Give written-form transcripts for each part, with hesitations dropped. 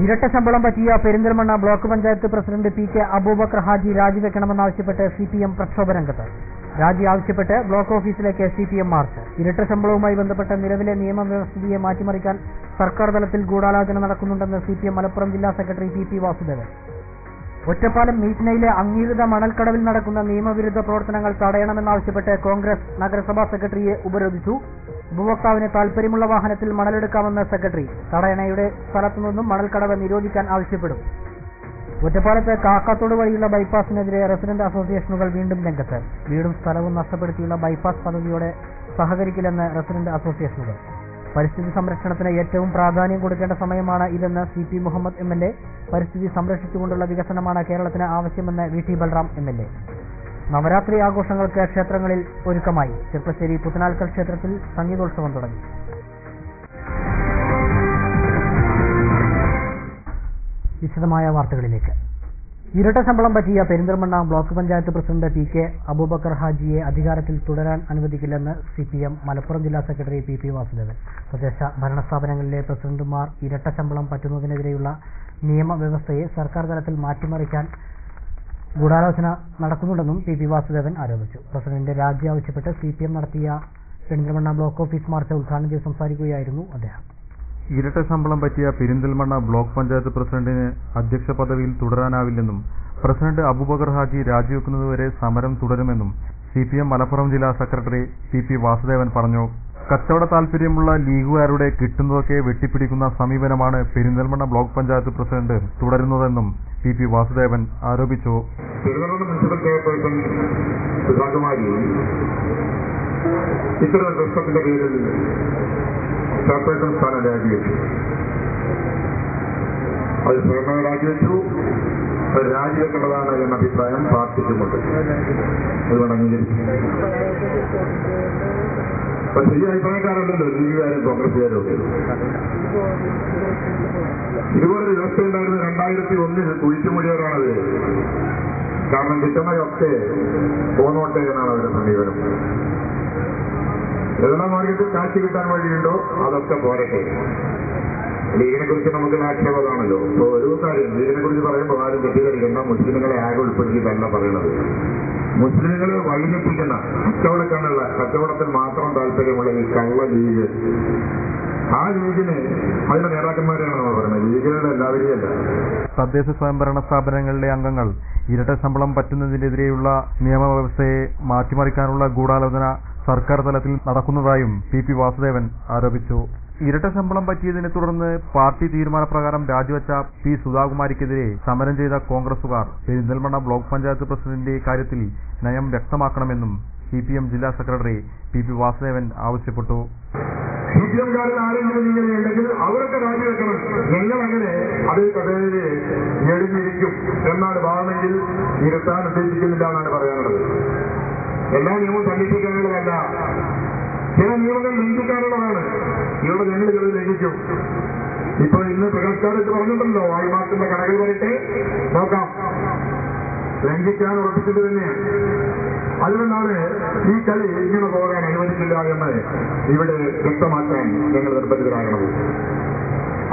ഇരട്ട ശമ്പളം പറ്റിയ Perinthalmanna block panchayat president P K Aboobacker Haji രാജിവെക്കണമെന്നാവശ്യപ്പെട്ട് സിപിഎം പ്രക്ഷോഭ രംഗത്ത്. രാജി ആവശ്യപ്പെട്ട് ബ്ലോക്ക് ഓഫീസിലേക്ക് സിപിഎം മാർച്ച്. ഇരട്ട ശമ്പളവുമായി ബന്ധപ്പെട്ട നിലവിലെ നിയമവ്യവസ്ഥിതിയെ മാറ്റിമറിക്കാൻ സർക്കാർ തലത്തിൽ ഗൂഢാലോചന നടക്കുന്നുണ്ടെന്ന് സിപിഎം മലപ്പുറം ജില്ലാ സെക്രട്ടറി പി വാസുദേവൻ. ഒറ്റപ്പാലം മീറ്റ്നയിലെ അംഗീകൃത മണൽക്കടവിൽ നടക്കുന്ന നിയമവിരുദ്ധ പ്രവർത്തനങ്ങൾ തടയണമെന്നാവശ്യപ്പെട്ട് കോൺഗ്രസ് നഗരസഭാ സെക്രട്ടറിയെ ഉപരോധിച്ചു. ഉപഭോക്താവിന് താൽപര്യമുള്ള വാഹനത്തിൽ മണലെടുക്കാമെന്ന് സെക്രട്ടറി. തടയണയുടെ സ്ഥലത്തുനിന്നും മണൽക്കടവ് നിരോധിക്കാൻ ആവശ്യപ്പെടും. ഒറ്റപ്പാലത്ത് കാക്കാത്തോട് വഴിയുള്ള ബൈപ്പാസിനെതിരെ റെസിഡന്റ് അസോസിയേഷനുകൾ വീണ്ടും രംഗത്ത്. വീടും സ്ഥലവും നഷ്ടപ്പെടുത്തിയുള്ള ബൈപ്പാസ് പദ്ധതിയോടെ സഹകരിക്കില്ലെന്ന് റെസിഡന്റ് അസോസിയേഷനുകൾ. പരിസ്ഥിതി സംരക്ഷണത്തിന് ഏറ്റവും പ്രാധാന്യം കൊടുക്കേണ്ട സമയമാണ് ഇതെന്ന് CP മുഹമ്മദ് MLA. പരിസ്ഥിതി സംരക്ഷിച്ചുകൊണ്ടുള്ള വികസനമാണ് കേരളത്തിന് ആവശ്യമെന്ന് VT ബൽറാം MLA. നവരാത്രി ആഘോഷങ്ങൾക്ക് ക്ഷേത്രങ്ങളിൽ ഒരുക്കമായി. ചെർപ്പശ്ശേരി പുത്തനാൽക്കൽ ക്ഷേത്രത്തിൽ സംഗീതോത്സവം തുടങ്ങി. വിശദമായ വാർത്തകളിലേക്ക്. ഇരട്ട ശമ്പളം പറ്റിയ Perinthalmanna block panchayat president P K Aboobacker ഹാജിയെ അധികാരത്തിൽ തുടരാൻ അനുവദിക്കില്ലെന്ന് CPM മലപ്പുറം ജില്ലാ സെക്രട്ടറി പി വാസുദേവൻ. തദ്ദേശ ഭരണസ്ഥാപനങ്ങളിലെ പ്രസിഡന്റുമാർ ഇരട്ട ശമ്പളം പറ്റുന്നതിനെതിരെയുള്ള നിയമവ്യവസ്ഥയെ സർക്കാർ തലത്തിൽ മാറ്റിമറിക്കാൻ ഗൂഢാലോചന നടക്കുന്നുണ്ടെന്നും പി വാസുദേവൻ ആരോപിച്ചു. പ്രസിഡന്റ് രാജി ആവശ്യപ്പെട്ട് CPM നടത്തിയ പെരിന്തൽമണ്ണ ബ്ലോക്ക് ഓഫീസ് മാർച്ച് ഉദ്ഘാടനം ചെയ്ത് സംസാരിക്കുകയായിരുന്നു അദ്ദേഹം. ഇരട്ട ശമ്പളം പറ്റിയ പെരിന്തൽമണ്ണ ബ്ലോക്ക് പഞ്ചായത്ത് പ്രസിഡന്റിന് അധ്യക്ഷ പദവിയിൽ തുടരാനാവില്ലെന്നും പ്രസിഡന്റ് അബൂബക്കർ ഹാജി രാജിവെക്കുന്നതുവരെ സമരം തുടരുമെന്നും CPM മലപ്പുറം ജില്ലാ സെക്രട്ടറി പി വാസുദേവൻ പറഞ്ഞു. കച്ചവട താൽപര്യമുള്ള ലീഗുകാരുടെ കിട്ടുന്നതൊക്കെ വെട്ടിപ്പിടിക്കുന്ന സമീപനമാണ് പെരിന്തൽമണ്ണ ബ്ലോക്ക് പഞ്ചായത്ത് പ്രസിഡന്റ് തുടരുന്നതെന്നും പി വാസുദേവൻ ആരോപിച്ചു. ഇത്തരം പ്രശ്നത്തിന്റെ പേരിൽ ചെയർപേഴ്സൺ സ്ഥാനം രാജിവെച്ചു. അത് സ്വയമായി രാജിവെച്ചു. അത് രാജിവെക്കേണ്ടതാണ് എന്ന അഭിപ്രായം പാർട്ടിക്കുമുണ്ട്. അതുകൊണ്ട് അംഗീകരിക്കും. പക്ഷേ ഈ അഭിപ്രായക്കാരുണ്ടല്ലോ ലീഗുകാരും കോൺഗ്രസുകാരും ഒക്കെ. ഇതുപോലൊരു വ്യവസ്ഥ ഉണ്ടായിരുന്ന 2001 കുഴിച്ചുമൂടിയവരാണത്. കാരണം കിട്ടുന്നതൊക്കെ പോന്നോട്ടെ എന്നാണ് അവരുടെ സമീപനം. ഏതെല്ലാം മാർഗത്തിൽ കാശ് കിട്ടാൻ വഴിയുണ്ടോ അതൊക്കെ പോരട്ടെ. ലീഗിനെ കുറിച്ച് നമുക്ക് ആക്ഷേപമാണല്ലോ. ഇപ്പൊ ഒരു കാര്യം ലീഗിനെ കുറിച്ച് പറയുമ്പോൾ ആരും തെറ്റിദ്ധരിക്കേണ്ട. മുസ്ലിങ്ങളെ ആകെ ഉൾപ്പെടുത്തിയിട്ടല്ല പറയണത്. മുസ്ലിങ്ങളെ വഴിതെറ്റിക്കുന്ന കച്ചവടത്തിൽ മാത്രം താല്പര്യമുള്ള ഈ കള്ള ലീഗ്, ആ ലീഗിന് അതിന്റെ നേതാക്കന്മാരെയാണ് നമ്മൾ പറയുന്നത്. ലീഗിലുള്ള എല്ലാവരെയും അല്ല. തദ്ദേശ സ്വയംഭരണ സ്ഥാപനങ്ങളിലെ അംഗങ്ങൾ ഇരട്ട ശമ്പളം പറ്റുന്നതിനെതിരെയുള്ള നിയമവ്യവസ്ഥയെ മാറ്റിമറിക്കാനുള്ള ഗൂഢാലോചന സർക്കാർ തലത്തിൽ നടക്കുന്നതായും പി വാസുദേവൻ ആരോപിച്ചു. ഇരട്ട ശമ്പളം പറ്റിയതിനെ തുടർന്ന് പാർട്ടി തീരുമാനപ്രകാരം രാജിവെച്ച പി സുധാകുമാരിക്കെതിരെ സമരം ചെയ്ത കോൺഗ്രസുകാർ പെരിന്തൽമണ്ണ ബ്ലോക്ക് പഞ്ചായത്ത് പ്രസിഡന്റിന്റെ കാര്യത്തിൽ നയം വ്യക്തമാക്കണമെന്നും CPM ജില്ലാ സെക്രട്ടറി പി വാസുദേവൻ ആവശ്യപ്പെട്ടു. CPM-കാരിൽ ആരെങ്കിലും ഇങ്ങനെയുണ്ടെങ്കിൽ അവരൊക്കെ രാജിവെക്കണം. ഞങ്ങളങ്ങനെ അതേ കഥയില് എഴുതിയിരിക്കും എന്നാണ് ഭാവമെങ്കിൽ ഇരുത്താൻ ഉദ്ദേശിക്കുന്നില്ല എന്നാണ് പറയാനുള്ളത്. എല്ലാ നിയമവും സംരക്ഷിക്കാനുള്ളതല്ല, ചില നിയമങ്ങൾ ലംഘിക്കാനുള്ളതാണ്. ഇവിടെ ഞങ്ങൾ ചിലത് ലംഘിക്കും. ഇപ്പൊ ഇന്ന് പ്രകാശ് പറഞ്ഞിട്ടുണ്ടല്ലോ, വായ്പാത്തിന്റെ കടകൾ വരട്ടെ നോക്കാം. ലംഘിക്കാൻ ഉറപ്പിച്ചത് തന്നെയാണ്. അതുകൊണ്ടാണ് ഈ കളി ഇങ്ങനെ പോകാൻ അനുവദിക്കില്ല എന്ന് ഇവിടെ വ്യക്തമാക്കാൻ ഞങ്ങൾ നിർബന്ധിതരാകണത്.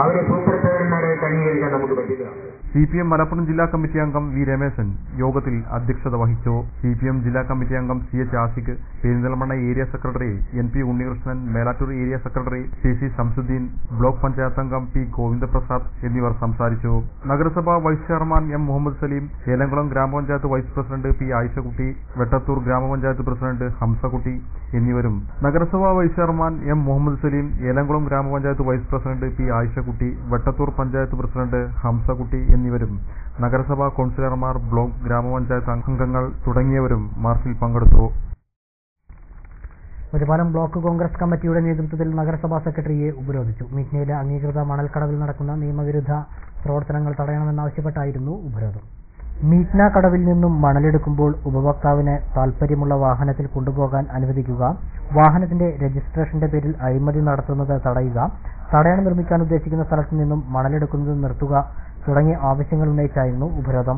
അവരെ സൂപ്പർ പൗരന്മാരായിട്ട് അംഗീകരിക്കാൻ നമുക്ക് പറ്റില്ല. CPM മലപ്പുറം ജില്ലാ കമ്മിറ്റി അംഗം വി രമേശൻ യോഗത്തിൽ അധ്യക്ഷത വഹിച്ചു. CPM ജില്ലാ കമ്മിറ്റി അംഗം CH Ashiq, Perinthalmanna area secretary NP Unnikrishnan, Melattur area secretary CC Shamsuddin, block panchayat അംഗം P ഗോവിന്ദപ്രസാദ് എന്നിവർ സംസാരിച്ചു. നഗരസഭാ vice chairman M Muhammad Saleem, Elamkulam ഗ്രാമപഞ്ചായത്ത് vice president P Ayishakutty, Vettathur ഗ്രാമപഞ്ചായത്ത് പ്രസിഡന്റ് ഹംസക്കുട്ടി എന്നിവരും, നഗരസഭാ vice chairman M Muhammad Saleem, Elamkulam ഗ്രാമപഞ്ചായത്ത് vice president P Ayishakutty, Vettathur panchayat president Hamsakutty എന്നിവരും, നഗരസഭാ കൗൺസിലർമാർ, ബ്ലോക്ക് ഗ്രാമപഞ്ചായത്ത് അംഗങ്ങൾ തുടങ്ങിയവരും മാർച്ചിൽ പങ്കെടുത്തു. ഒറ്റപ്പാലം ബ്ലോക്ക് കോൺഗ്രസ് കമ്മിറ്റിയുടെ നേതൃത്വത്തിൽ നഗരസഭാ സെക്രട്ടറിയെ ഉപരോധിച്ചു. മീറ്റ്നയിലെ അംഗീകൃത മണൽക്കടവിൽ നടക്കുന്ന നിയമവിരുദ്ധ പ്രവർത്തനങ്ങൾ തടയണമെന്നാവശ്യപ്പെട്ടായിരുന്നു ഉപരോധം. മീറ്റ്ന കടവിൽ നിന്നും മണലെടുക്കുമ്പോൾ ഉപഭോക്താവിന് താൽപര്യമുള്ള വാഹനത്തിൽ കൊണ്ടുപോകാൻ അനുവദിക്കുക, വാഹനത്തിന്റെ രജിസ്ട്രേഷന്റെ പേരിൽ അഴിമതി നടത്തുന്നത് തടയുക, തടയണ നിർമ്മിക്കാൻ ഉദ്ദേശിക്കുന്ന സ്ഥലത്തു നിന്നും മണലെടുക്കുന്നത് നിർത്തുക തുടങ്ങിയ ആവശ്യങ്ങൾ ഉന്നയിച്ചായിരുന്നു ഉപരോധം.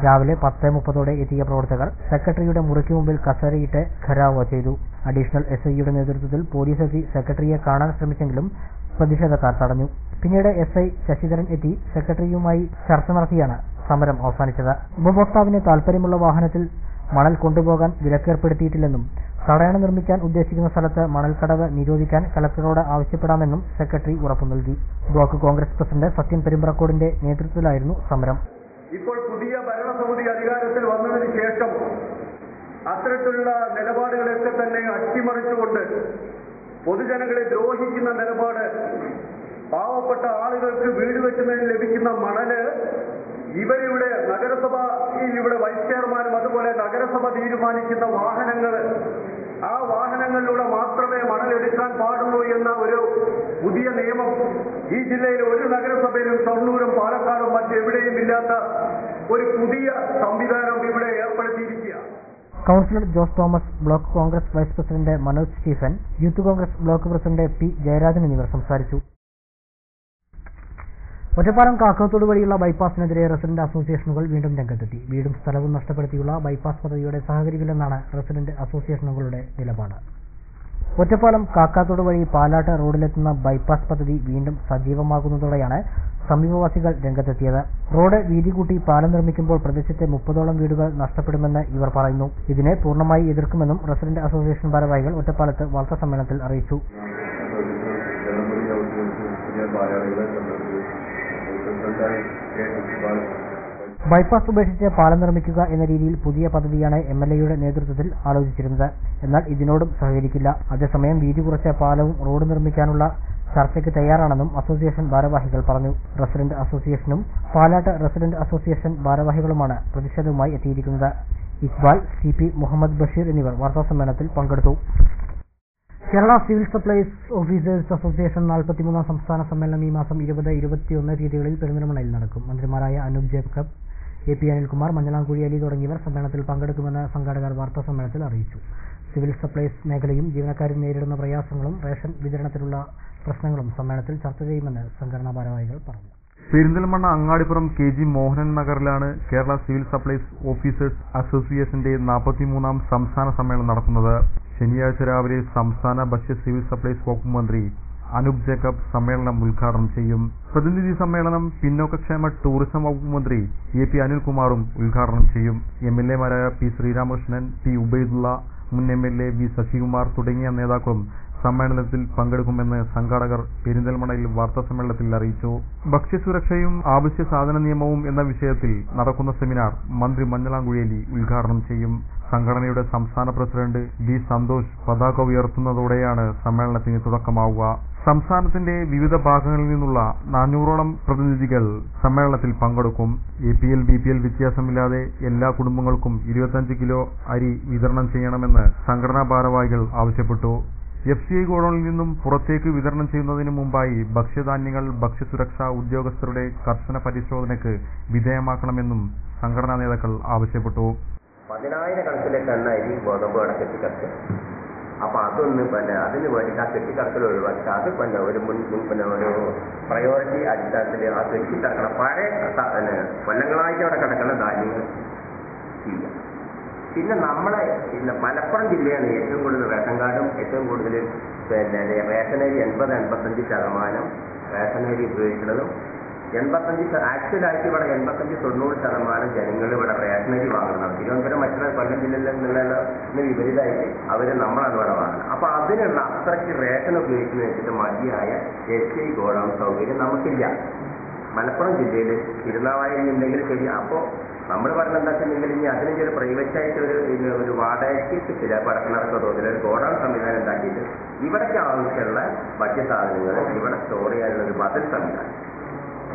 രാവിലെ 10:30 എത്തിയ പ്രവർത്തകർ സെക്രട്ടറിയുടെ മുറിക്ക് മുമ്പിൽ കസേരയിട്ട് ഘെരാവോ ചെയ്തു. അഡീഷണൽ SIയുടെ നേതൃത്വത്തിൽ പോലീസ് എത്തി സെക്രട്ടറിയെ കാണാൻ ശ്രമിച്ചെങ്കിലും പ്രതിഷേധക്കാർ തടഞ്ഞു. പിന്നീട് SI ശശിധരൻ എത്തി സെക്രട്ടറിയുമായി ചർച്ച നടത്തിയാണ് സമരം അവസാനിച്ചത്. ഉപഭോക്താവിന് താൽപര്യമുള്ള വാഹനത്തിൽ മണൽ കൊണ്ടുപോകാൻ വിലക്കേർപ്പെടുത്തിയിട്ടില്ലെന്നും തടയണ നിർമ്മിക്കാൻ ഉദ്ദേശിക്കുന്ന സ്ഥലത്ത് മണൽക്കടവ് നിരോധിക്കാൻ കലക്ടറോട് ആവശ്യപ്പെടാമെന്നും സെക്രട്ടറി ഉറപ്പു നൽകി. ബ്ലോക്ക് കോൺഗ്രസ് പ്രസിഡന്റ് സത്യൻ പെരുമ്പ്രക്കോടിന്റെ നേതൃത്വത്തിലായിരുന്നു സമരം. ഇപ്പോൾ പുതിയ ഭരണസമിതി അധികാരത്തിൽ വന്നതിന് ശേഷം അത്തരത്തിലുള്ള നിലപാടുകളൊക്കെ തന്നെ അട്ടിമറിച്ചുകൊണ്ട് പൊതുജനങ്ങളെ ദ്രോഹിക്കുന്ന നിലപാട്, പാവപ്പെട്ട ആളുകൾക്ക് വീട് വെക്കുന്നതിന് ലഭിക്കുന്ന മണല് ഇവരിവിടെ നഗരസഭയുടെ വൈസ് ചെയർമാനും അതുപോലെ നഗരസഭ തീരുമാനിക്കുന്ന വാഹനങ്ങൾ, ആ വാഹനങ്ങളിലൂടെ മാത്രമേ മണലെടുക്കാൻ പാടുള്ളൂ എന്ന ഒരു പുതിയ നിയമം ഈ ജില്ലയിൽ ഒരു നഗരസഭയിലും ഷൊർണൂരും പാലക്കാടും മറ്റെവിടെയും ഇല്ലാത്ത ഒരു പുതിയ സംവിധാനം ഇവിടെ ഏർപ്പെടുത്തിയിരിക്കുക. Councillor Jose Thomas, block Congress vice president Manoj Stephen, youth Congress block president P Jayarajan എന്നിവർ സംസാരിച്ചു. ഒറ്റപ്പാലം കാക്കത്തോട് വഴിയുള്ള ബൈപ്പാസിനെതിരെ റെസിഡന്റ് അസോസിയേഷനുകൾ വീണ്ടും രംഗത്തെത്തി. വീടും സ്ഥലവും നഷ്ടപ്പെടുത്തിയുള്ള ബൈപ്പാസ് പദ്ധതിയോടെ സഹകരിക്കില്ലെന്നാണ് റെസിഡന്റ് അസോസിയേഷനുകളുടെ നിലപാട്. ഒറ്റപ്പാലം കാക്കാത്തോട് വഴി പാലാട്ട് റോഡിലെത്തുന്ന ബൈപ്പാസ് പദ്ധതി വീണ്ടും സജീവമാകുന്നതോടെയാണ് സമീപവാസികൾ രംഗത്തെത്തിയത്. റോഡ് വീതി കൂട്ടി പാലം നിർമ്മിക്കുമ്പോൾ പ്രദേശത്തെ 30ഓളം വീടുകൾ നഷ്ടപ്പെടുമെന്ന് ഇവർ പറയുന്നു. ഇതിനെ പൂർണ്ണമായി എതിർക്കുമെന്നും റെസിഡന്റ് അസോസിയേഷൻ ഭാരവാഹികൾ ഒറ്റപ്പാലത്ത് വാർത്താസമ്മേളനത്തിൽ അറിയിച്ചു. ബൈപ്പാസ് ഉപേക്ഷിച്ച് പാലം നിർമ്മിക്കുക എന്ന രീതിയിൽ പുതിയ പദ്ധതിയാണ് MLAയുടെ നേതൃത്വത്തിൽ ആലോചിച്ചിരുന്നത്. എന്നാൽ ഇതിനോടും സഹകരിക്കില്ല. അതേസമയം വീതി കുറച്ച പാലവും റോഡ് നിർമ്മിക്കാനുള്ള ചർച്ചയ്ക്ക് തയ്യാറാണെന്നും അസോസിയേഷൻ ഭാരവാഹികൾ പറഞ്ഞു. റെസിഡന്റ് അസോസിയേഷനും പാലാട്ട് റെസിഡന്റ് അസോസിയേഷൻ ഭാരവാഹികളുമാണ് പ്രതിഷേധവുമായി എത്തിയിരിക്കുന്നത്. ഇക്ബാൽ, CP മുഹമ്മദ് ബഷീർ എന്നിവർ വാർത്താസമ്മേളനത്തിൽ പങ്കെടുത്തു. Kerala civil supplies officers association 43ാം സംസ്ഥാന സമ്മേളനം ഈ മാസം 20, 21 തീയതികളിൽ പെരിന്തൽമണ്ണയിൽ നടക്കും. മന്ത്രിമാരായ അനൂപ് ജേക്കബ്, AP അനിൽകുമാർ, മഞ്ഞളാംകുഴി അലി തുടങ്ങിയവർ സമ്മേളനത്തിൽ പങ്കെടുക്കുമെന്ന് സംഘാടകർ വാർത്താസമ്മേളനത്തിൽ അറിയിച്ചു. സിവിൽ സപ്ലൈസ് മേഖലയും ജീവനക്കാരും നേരിടുന്ന പ്രയാസങ്ങളും റേഷൻ വിതരണത്തിലുള്ള പ്രശ്നങ്ങളും സമ്മേളനത്തിൽ ചർച്ച ചെയ്യുമെന്ന് സംഘടനാ ഭാരവാഹികൾ പറഞ്ഞു. പെരിന്തൽമണ്ണ അങ്ങാടിപ്പുറം KG മോഹനൻ നഗറിലാണ് കേരള സിവിൽ സപ്ലൈസ് ഓഫീസേഴ്സ് അസോസിയേഷന്റെ 43ാം സംസ്ഥാന സമ്മേളനം നടക്കുന്നത്. ശനിയാഴ്ച രാവിലെ സംസ്ഥാന ഭക്ഷ്യ സിവിൽ സപ്ലൈസ് വകുപ്പ് മന്ത്രി അനൂപ് ജേക്കബ് സമ്മേളനം ഉദ്ഘാടനം ചെയ്യും. പ്രതിനിധി സമ്മേളനം പിന്നോക്കക്ഷേമ ടൂറിസം വകുപ്പ് മന്ത്രി AP അനിൽകുമാറും ഉദ്ഘാടനം ചെയ്യും. MLAമാരായ P ശ്രീരാമകൃഷ്ണൻ, P ഉബൈദുള്ള, മുൻ MLA V ശശികുമാർ തുടങ്ങിയ നേതാക്കളും സമ്മേളനത്തിൽ പങ്കെടുക്കുമെന്ന് സംഘാടകർ പെരിന്തൽമണ്ണയിൽ വാർത്താസമ്മേളനത്തിൽ അറിയിച്ചു. ഭക്ഷ്യസുരക്ഷയും അവശ്യ സാധന നിയമവും എന്ന വിഷയത്തിൽ നടക്കുന്ന സെമിനാർ മന്ത്രി മഞ്ഞളാംകുഴി ഉദ്ഘാടനം ചെയ്യും. സംഘടനയുടെ സംസ്ഥാന പ്രസിഡന്റ് D സന്തോഷ് പതാക ഉയർത്തുന്നതോടെയാണ് സമ്മേളനത്തിന് തുടക്കമാവുക. സംസ്ഥാനത്തിന്റെ വിവിധ ഭാഗങ്ങളിൽ നിന്നുള്ള 400ഓളം പ്രതിനിധികൾ സമ്മേളനത്തിൽ പങ്കെടുക്കും. APL BPL വ്യത്യാസമില്ലാതെ എല്ലാ കുടുംബങ്ങൾക്കും 25 കിലോ അരി വിതരണം ചെയ്യണമെന്ന് സംഘടനാ ഭാരവാഹികൾ ആവശ്യപ്പെട്ടു. FCI ഗോഡൌണിൽ നിന്നും പുറത്തേക്ക് വിതരണം ചെയ്യുന്നതിന് മുമ്പായി ഭക്ഷ്യധാന്യങ്ങൾ ഭക്ഷ്യസുരക്ഷാ ഉദ്യോഗസ്ഥരുടെ കർശന പരിശോധനയ്ക്ക് വിധേയമാക്കണമെന്നും സംഘടനാ നേതാക്കൾ ആവശ്യപ്പെട്ടു. 10,000 ടൺ അരി ഗോതമ്പ് അവിടെ കെട്ടിക്കറക്കുക. അപ്പൊ അതൊന്ന് അതിന് വേണ്ടിയിട്ട് ആ കെട്ടിക്കറക്കൽ ഒഴിവാക്കി അത് ഒരു പ്രയോറിറ്റി അടിസ്ഥാനത്തിൽ ആ കെട്ടിക്കറക്കണ പഴയ കൊല്ലങ്ങളായിട്ട് അവിടെ കിടക്കുന്ന ധാന്യങ്ങൾ ചെയ്യാം. പിന്നെ നമ്മളെ മലപ്പുറം ജില്ലയാണ് ഏറ്റവും കൂടുതൽ റേഷൻ കാർഡും ഏറ്റവും കൂടുതൽ റേഷനരി 80-85% റേഷനരി ഉപയോഗിക്കുന്നതും 85 ആക്ച്വലായിട്ട് ഇവിടെ 85-90% ജനങ്ങൾ ഇവിടെ റേഷനരി വാങ്ങുന്നതാണ്. തിരുവനന്തപുരം മറ്റുള്ള കൊല്ലം ജില്ലയിൽ നിന്നുള്ള വിപരീതമായിട്ട് അവർ നമ്മളാണ് ഇവിടെ വാങ്ങുന്നത്. അപ്പൊ അതിനുള്ള അത്രയ്ക്ക് റേഷൻ ഉപയോഗിക്കുന്ന വെച്ചിട്ട് മതിയായ FCI ഗോഡൌൺ സൗകര്യം നമുക്കില്ല. മലപ്പുറം ജില്ലയിൽ തിരുനാവായിൽ ഉണ്ടെങ്കിൽ ശരി. അപ്പോൾ നമ്മൾ പറഞ്ഞ എന്താ വെച്ചിട്ടുണ്ടെങ്കിൽ ഇനി അതിന് ചില പ്രൈവറ്റായിട്ട് ഒരു വാടകയ്ക്ക് ചില പടക്കിണർക്കോ തോതിൽ ഒരു ഗോഡൌൺ സംവിധാനം ഉണ്ടാക്കിയിട്ട് ഇവിടേക്ക് ആവശ്യമുള്ള ഭക്ഷ്യസാധനങ്ങൾ ഇവിടെ സ്റ്റോർ ചെയ്യാനുള്ള ഒരു ബദൽ സംവിധാനം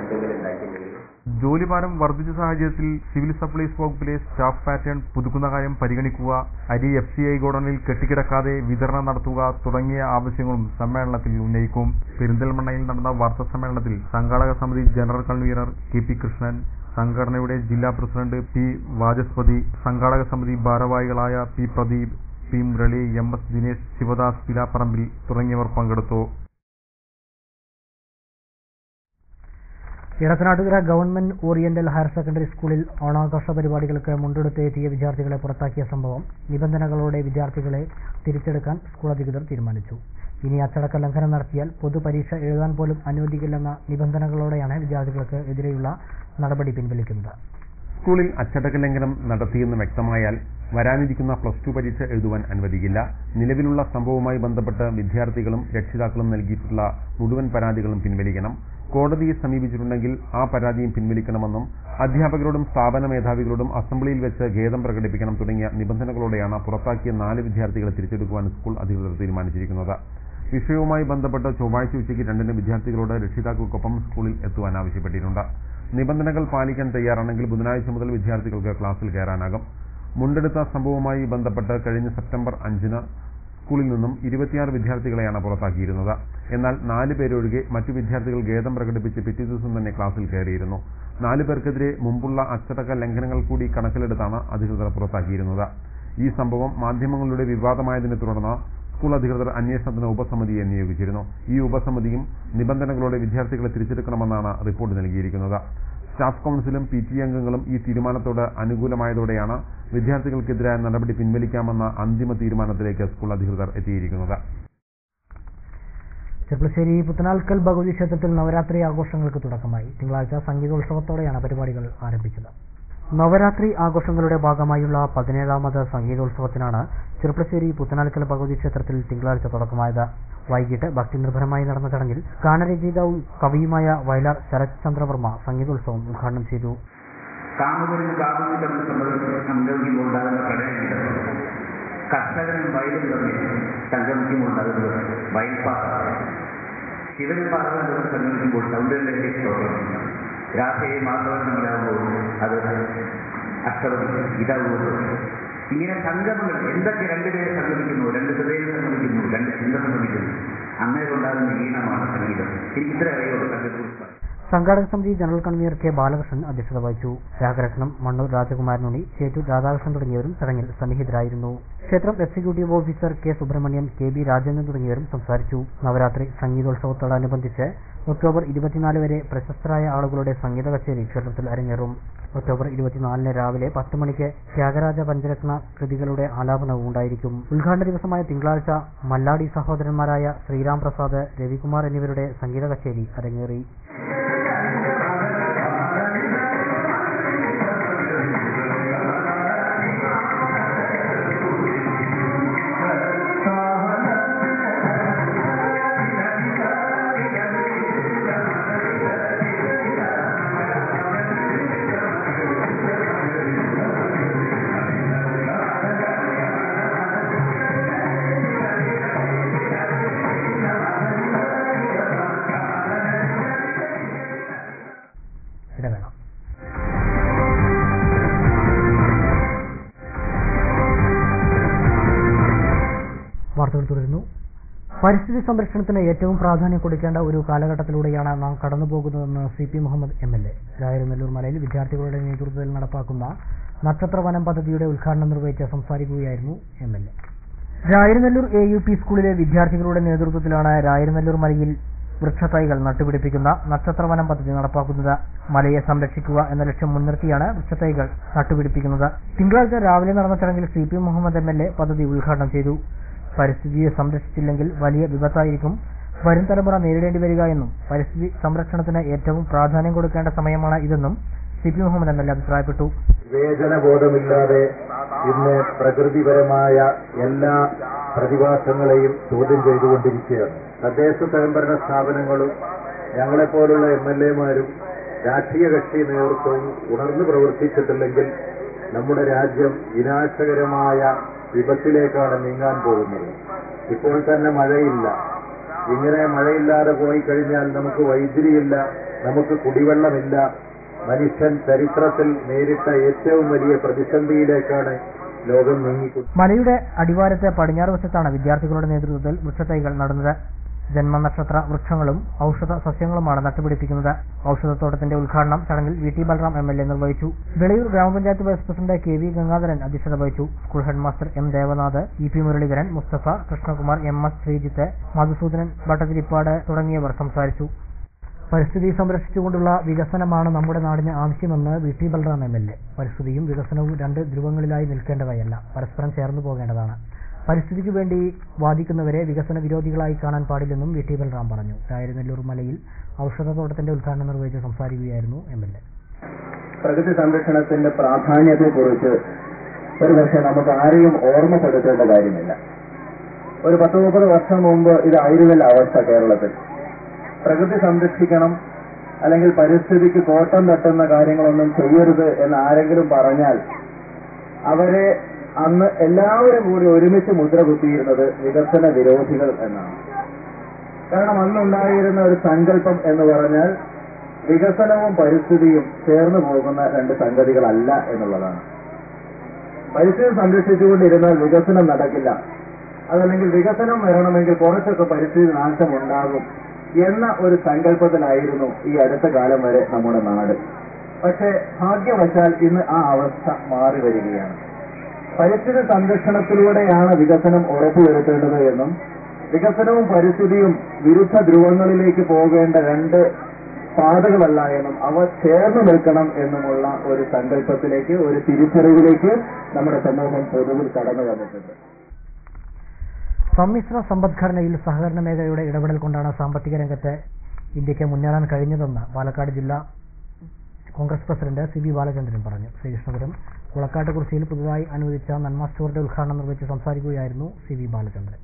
എന്തെങ്കിലും ഉണ്ടാക്കിയിട്ടുണ്ടെങ്കിൽ. ജോലിഭാരം വർദ്ധിച്ച സാഹചര്യത്തിൽ സിവിൽ സപ്ലൈസ് വകുപ്പിലെ സ്റ്റാഫ് പാറ്റേൺ പുതുക്കുന്ന കാര്യം പരിഗണിക്കുക, അരി FCI ഗോഡൌണിൽ കെട്ടിക്കിടക്കാതെ വിതരണം നടത്തുക തുടങ്ങിയ ആവശ്യങ്ങളും സമ്മേളനത്തിൽ ഉന്നയിക്കും. പെരിന്തൽമണ്ണയിൽ നടന്ന വാർത്താ സമ്മേളനത്തിൽ സംഘാടക സമിതി ജനറൽ കൺവീനർ KP കൃഷ്ണൻ, സംഘടനയുടെ ജില്ലാ പ്രസിഡന്റ് P വാചസ്പതി, സംഘാടക സമിതി ഭാരവാഹികളായ P Pradeep, P Murali, MS Dinesh, Sivadas പിലാപ്പറമ്പിൽ തുടങ്ങിയവർ പങ്കെടുത്തു. Edathanattukara government oriental higher secondary സ്കൂളിൽ ഓണാഘോഷ പരിപാടികൾക്ക് മുണ്ടെടുത്ത് എത്തിയ വിദ്യാർത്ഥികളെ പുറത്താക്കിയ സംഭവം നിബന്ധനകളോടെ വിദ്യാർത്ഥികളെ തിരിച്ചെടുക്കാൻ സ്കൂൾ അധികൃതർ തീരുമാനിച്ചു. ഇനി അച്ചടക്ക ലംഘനം നടത്തിയാൽ പൊതുപരീക്ഷ എഴുതാൻ പോലും അനുവദിക്കില്ലെന്ന നിബന്ധനകളോടെയാണ് വിദ്യാർത്ഥികൾക്ക് എതിരെയുള്ള നടപടി പിൻവലിക്കുന്നത്. സ്കൂളിൽ അച്ചടക്ക ലംഘനം നടത്തിയെന്ന് വ്യക്തമായാൽ വരാനിരിക്കുന്ന +2 പരീക്ഷ എഴുതുവാൻ അനുവദിക്കില്ല. നിലവിലുള്ള സംഭവവുമായി ബന്ധപ്പെട്ട് വിദ്യാർത്ഥികളും രക്ഷിതാക്കളും നൽകിയിട്ടുള്ള മുഴുവൻ പരാതികളും പിൻവലിക്കണം. കോടതിയെ സമീപിച്ചിട്ടുണ്ടെങ്കിൽ ആ പരാതിയും പിൻവലിക്കണമെന്നും അധ്യാപകരോടും സ്ഥാപന മേധാവികളോടും അസംബ്ലിയിൽ വെച്ച് ഖേദം പ്രകടിപ്പിക്കണം തുടങ്ങിയ നിബന്ധനകളോടെയാണ് പുറത്താക്കിയ 4 വിദ്യാർത്ഥികളെ തിരിച്ചെടുക്കുവാൻ സ്കൂൾ അധികൃതർ തീരുമാനിച്ചിരിക്കുന്നത്. വിഷയവുമായി ബന്ധപ്പെട്ട് ചൊവ്വാഴ്ച ഉച്ചയ്ക്ക് 2-ന് വിദ്യാർത്ഥികളോട് രക്ഷിതാക്കൾക്കൊപ്പം സ്കൂളിൽ എത്തുവാൻ ആവശ്യപ്പെട്ടിട്ടുണ്ട്. നിബന്ധനകൾ പാലിക്കാൻ തയ്യാറാണെങ്കിൽ ബുധനാഴ്ച മുതൽ വിദ്യാർത്ഥികൾക്ക് ക്ലാസ്സിൽ കയറാനാകും. മുണ്ടെടുത്ത സംഭവവുമായി ബന്ധപ്പെട്ട് കഴിഞ്ഞ സെപ്റ്റംബർ 5-ന് സ്കൂളിൽ നിന്നും 26 വിദ്യാർത്ഥികളെയാണ് പുറത്താക്കിയിരുന്നത്. എന്നാൽ 4 പേരൊഴികെ മറ്റു വിദ്യാർത്ഥികൾ ഖേദം പ്രകടിപ്പിച്ച് പിറ്റേ ദിവസം തന്നെ ക്ലാസ്സിൽ കയറിയിരുന്നു. 4 പേർക്കെതിരെ മുമ്പുള്ള അച്ചടക്ക ലംഘനങ്ങൾ കൂടി കണക്കിലെടുത്താണ് അധികൃതർ പുറത്താക്കിയിരുന്നത്. ഈ സംഭവം മാധ്യമങ്ങളുടെ വിവാദമായതിനെ തുടർന്ന് സ്കൂൾ അധികൃതർ അന്വേഷണത്തിന് ഉപസമിതിയെ നിയോഗിച്ചിരുന്നു. ഈ ഉപസമിതിയും നിബന്ധനകളോടെ വിദ്യാർത്ഥികളെ തിരിച്ചെടുക്കണമെന്നാണ് റിപ്പോർട്ട് നൽകിയിരിക്കുന്നത്. സ്റ്റാഫ് കൗൺസിലും PTA അംഗങ്ങളും ഈ തീരുമാനത്തോട് അനുകൂലമായതോടെയാണ് വിദ്യാർത്ഥികൾക്കെതിരായ നടപടി പിൻവലിക്കാമെന്ന അന്തിമ തീരുമാനത്തിലേക്ക് സ്കൂൾ അധികൃതർ എത്തിയിരിക്കുന്നത്. ചെർപ്പളശ്ശേരി പുത്തനാൽക്കൽ ഭഗവതി ക്ഷേത്രത്തിൽ നവരാത്രി ആഘോഷങ്ങൾക്ക് തുടക്കമായി. തിങ്കളാഴ്ച സംഗീതോത്സവത്തോടെയാണ് പരിപാടികൾ ആരംഭിച്ചത്. നവരാത്രി ആഘോഷങ്ങളുടെ ഭാഗമായുള്ള 17ാമത് സംഗീതോത്സവത്തിനാണ് ചെർപ്പളശ്ശേരി പുത്തനാൽക്കൽ ഭഗവതി ക്ഷേത്രത്തിൽ തിങ്കളാഴ്ച തുടക്കമായത്. വൈകിട്ട് ഭക്തിനിർഭരമായി നടന്ന ചടങ്ങിൽ ഗാനരചയിതാവും കവിയുമായ വയലാർ ശരത് ചന്ദ്രവർമ്മ സംഗീതോത്സവം ഉദ്ഘാടനം ചെയ്തു. കാമുകനും കാമുകനും തമ്മിൽ സംഗമിക്കുമ്പോൾ ഉണ്ടാകുന്ന പ്രണയമുണ്ട്. കർഷകനും വയലും തമ്മിൽ സംഗമിക്കുമ്പോൾ ഉണ്ടാകുന്നത് വയൽപ്പാട്ടാണ്. ശിവനും പാർവനും തമ്മിൽ സംഗമിക്കുമ്പോൾ സൗന്ദര്യത്തിന്റെ സ്തോത്രം. രാധയെ മാധവൻ തമ്മിലാവുമ്പോൾ അത് അഷ്ടവതി ഇതാവുമ്പോൾ ഇങ്ങനെ സംഗമങ്ങൾ എന്തൊക്കെ 2 പേര് സംഗമിക്കുന്നു, 2 ഹൃദയം സംഗമിക്കുന്നു, 2 ചിന്ത സംഗമിക്കുന്നു. അങ്ങനെ ഉണ്ടാകുന്ന ഈണമാണ് സംഗീതം. എനിക്ക് ഇത്ര അറിയുള്ളൂ സംഗീതം. സംഘാടക സമിതി ജനറൽ കൺവീനർ കെ ബാലകൃഷ്ണൻ അധ്യക്ഷത വഹിച്ചു. രാഘരത്നം, മണ്ണൂർ രാജകുമാരനുണ്ണി, ചേറ്റൂർ രാധാകൃഷ്ണൻ തുടങ്ങിയവരും ചടങ്ങിൽ സന്നിഹിതരായിരുന്നു. ക്ഷേത്രം executive officer K Subrahmanyan, KB Rajendran തുടങ്ങിയവരും സംസാരിച്ചു. നവരാത്രി സംഗീതോത്സവത്തോടനുബന്ധിച്ച് ഒക്ടോബർ 24 വരെ പ്രശസ്തരായ ആളുകളുടെ സംഗീത കച്ചേരി ക്ഷേത്രത്തിൽ അരങ്ങേറും. ഒക്ടോബർ 24 രാവിലെ 10 മണിക്ക് ത്യാഗരാജ പഞ്ചരത്ന കൃതികളുടെ ആലാപനവും ഉണ്ടായിരിക്കും. ഉദ്ഘാടന ദിവസമായ തിങ്കളാഴ്ച മല്ലാടി സഹോദരന്മാരായ ശ്രീരാം പ്രസാദ്, രവികുമാർ എന്നിവരുടെ സംഗീത കച്ചേരി അരങ്ങേറി. വാർത്തകൾ തുടരുന്നു. പരിസ്ഥിതി സംരക്ഷണത്തിന് ഏറ്റവും പ്രാധാന്യം കൊടുക്കേണ്ട ഒരു കാലഘട്ടത്തിലൂടെയാണ് നാം കടന്നുപോകുന്നതെന്ന് CP മുഹമ്മദ് MLA. രായരനെല്ലൂർ മലയിൽ വിദ്യാർത്ഥികളുടെ നേതൃത്വത്തിൽ നടപ്പാക്കുന്ന നക്ഷത്രവനം പദ്ധതിയുടെ ഉദ്ഘാടനം നിർവഹിച്ച് സംസാരിക്കുകയായിരുന്നു MLA. രായരനെല്ലൂർ AUP സ്കൂളിലെ വിദ്യാർത്ഥികളുടെ നേതൃത്വത്തിലാണ് രായരനെല്ലൂർ മലയിൽ വൃക്ഷത്തൈകൾ നട്ടുപിടിപ്പിക്കുന്ന നക്ഷത്രവനം പദ്ധതി നടപ്പാക്കുന്നത്. മലയെ സംരക്ഷിക്കുക എന്ന ലക്ഷ്യം മുൻനിർത്തിയാണ് വൃക്ഷത്തൈകൾ നട്ടുപിടിപ്പിക്കുന്നത്. തിങ്കളാഴ്ച രാവിലെ നടന്ന ചടങ്ങിൽ CP മുഹമ്മദ് MLA പദ്ധതി ഉദ്ഘാടനം ചെയ്തു. പരിസ്ഥിതിയെ സംരക്ഷിച്ചില്ലെങ്കിൽ വലിയ വിപത്തായിരിക്കും വരും തലമുറ നേരിടേണ്ടി വരിക എന്നും പരിസ്ഥിതി സംരക്ഷണത്തിന് ഏറ്റവും പ്രാധാന്യം കൊടുക്കേണ്ട സമയമാണ് ഇതെന്നും CP മുഹമ്മദ് MLA അഭിപ്രായപ്പെട്ടു. വിവേചനബോധമില്ലാതെ ഇന്ന് പ്രകൃതിപരമായ എല്ലാ പ്രതിഭാസങ്ങളെയും ചോദ്യം ചെയ്തുകൊണ്ടിരിക്കുകയാണ്. തദ്ദേശ സ്വയംഭരണ സ്ഥാപനങ്ങളും ഞങ്ങളെപ്പോലുള്ള MLAമാരും രാഷ്ട്രീയ കക്ഷി നേതൃത്വവും ഉണർന്നു പ്രവർത്തിച്ചിട്ടില്ലെങ്കിൽ നമ്മുടെ രാജ്യം വിനാശകരമായ വിപത്തിലേക്കാണ് നീങ്ങാൻ പോകുന്നത്. ഇപ്പോൾ തന്നെ മഴയില്ല. ഇങ്ങനെ മഴയില്ലാതെ പോയി കഴിഞ്ഞാൽ നമുക്ക് വൈദ്യുതിയില്ല, നമുക്ക് കുടിവെള്ളമില്ല. മനുഷ്യൻ ചരിത്രത്തിൽ നേരിട്ട ഏറ്റവും വലിയ പ്രതിസന്ധിയിലേക്കാണ് ലോകം നീങ്ങിക്കൊണ്ടിരിക്കുന്നത്. മലയുടെ അടിവാരത്തെ പടിഞ്ഞാറ് വശത്താണ് വിദ്യാർത്ഥികളുടെ നേതൃത്വത്തിൽ വൃക്ഷത്തൈകൾ നടുന്നത്. ജന്മനക്ഷത്ര വൃക്ഷങ്ങളും ഔഷധ സസ്യങ്ങളുമാണ് നട്ടുപിടിപ്പിക്കുന്നത്. ഔഷധത്തോട്ടത്തിന്റെ ഉദ്ഘാടനം ചടങ്ങിൽ VT ബൽറാം MLA നിർവഹിച്ചു. വെളിയൂർ ഗ്രാമപഞ്ചായത്ത് വൈസ് പ്രസിഡന്റ് KV ഗംഗാധരൻ അധ്യക്ഷത വഹിച്ചു. School headmaster M Devanath, EP Muraleedharan, Musthafa, Krishnakumar, MS Sreejith, Madhusoodanan, Bhattathiripad തുടങ്ങിയവർ സംസാരിച്ചു. പരിസ്ഥിതി സംരക്ഷിച്ചുകൊണ്ടുള്ള വികസനമാണ് നമ്മുടെ നാടിന് ആവശ്യമെന്ന് VT ബൽറാം MLA. പരിസ്ഥിതിയും വികസനവും രണ്ട് ധ്രുവങ്ങളിലായി നിൽക്കേണ്ടവയല്ല, പരസ്പരം ചേർന്നു പോകേണ്ടതാണ്. പരിസ്ഥിതിക്ക് വേണ്ടി വാദിക്കുന്നവരെ വികസന വിരോധികളായി കാണാൻ പാടില്ലെന്നും VT ബൽറാം പറഞ്ഞു. രായരനെല്ലൂർ മലയിൽ ഔഷധത്തോട്ടത്തിന്റെ ഉദ്ഘാടനം നിർവഹിച്ച് സംസാരിക്കുകയായിരുന്നു MLA. പ്രകൃതി സംരക്ഷണത്തിന്റെ പ്രാധാന്യത്തെക്കുറിച്ച് ഒരുപക്ഷെ നമുക്ക് ആരെയും ഓർമ്മപ്പെടുത്തേണ്ട കാര്യമില്ല. ഒരു 10-30 വർഷം മുമ്പ് ഇതായിരുന്നില്ല അവസ്ഥ കേരളത്തിൽ. പ്രകൃതി സംരക്ഷിക്കണം, അല്ലെങ്കിൽ പരിസ്ഥിതിക്ക് കോട്ടം തട്ടുന്ന കാര്യങ്ങളൊന്നും ചെയ്യരുത് എന്ന് ആരെങ്കിലും പറഞ്ഞാൽ അവരെ അന്ന് എല്ലാവരും കൂടി ഒരുമിച്ച് മുദ്ര കുത്തിയിരുന്നത് വികസന വിരോധികൾ എന്നാണ്. കാരണം അന്നുണ്ടായിരുന്ന ഒരു സങ്കല്പം എന്ന് പറഞ്ഞാൽ വികസനവും പരിസ്ഥിതിയും ചേർന്ന് പോകുന്ന രണ്ട് സംഗതികളല്ല എന്നുള്ളതാണ്. പരിസ്ഥിതി സംരക്ഷിച്ചുകൊണ്ടിരുന്നാൽ വികസനം നടക്കില്ല, അതല്ലെങ്കിൽ വികസനം വരണമെങ്കിൽ കുറച്ചൊക്കെ പരിസ്ഥിതി നാശം ഉണ്ടാകും എന്ന ഒരു സങ്കല്പത്തിലായിരുന്നു ഈ അടുത്ത കാലം വരെ നമ്മുടെ നാട്. പക്ഷേ ഭാഗ്യവശാൽ ഇന്ന് ആ അവസ്ഥ മാറി വരികയാണ്. പരിസ്ഥിതി സംരക്ഷണത്തിലൂടെയാണ് വികസനം ഉറപ്പുവരുത്തേണ്ടത് എന്നും വികസനവും പരിസ്ഥിതിയും വിരുദ്ധ ധ്രുവങ്ങളിലേക്ക് പോകേണ്ട രണ്ട് പാതകളല്ല എന്നും അവ ചേർന്ന് നിൽക്കണം എന്നുമുള്ള ഒരു സങ്കല്പത്തിലേക്ക്, ഒരു തിരിച്ചറിവിലേക്ക് നമ്മുടെ സമൂഹം പൊതുവിൽ കടന്നു വന്നിട്ടുണ്ട്. സമ്മിശ്ര സമ്പദ്ഘടനയിൽ സഹകരണ മേഖലയുടെ ഇടപെടൽ കൊണ്ടാണ് സാമ്പത്തിക രംഗത്ത് ഇന്ത്യക്ക് മുന്നേറാൻ കഴിഞ്ഞതെന്ന് പാലക്കാട് ജില്ലാ കോൺഗ്രസ് പ്രസിഡന്റ് CB ബാലചന്ദ്രൻ പറഞ്ഞു. ശ്രീകൃഷ്ണപുരം കുളക്കാട്ടുകുറിശ്ശിയിൽ പുതുതായി അനുവദിച്ച നന്മ സ്റ്റോറിന്റെ ഉദ്ഘാടനം നിർവഹിച്ച് സംസാരിക്കുകയായിരുന്നു CB ബാലചന്ദ്രൻ.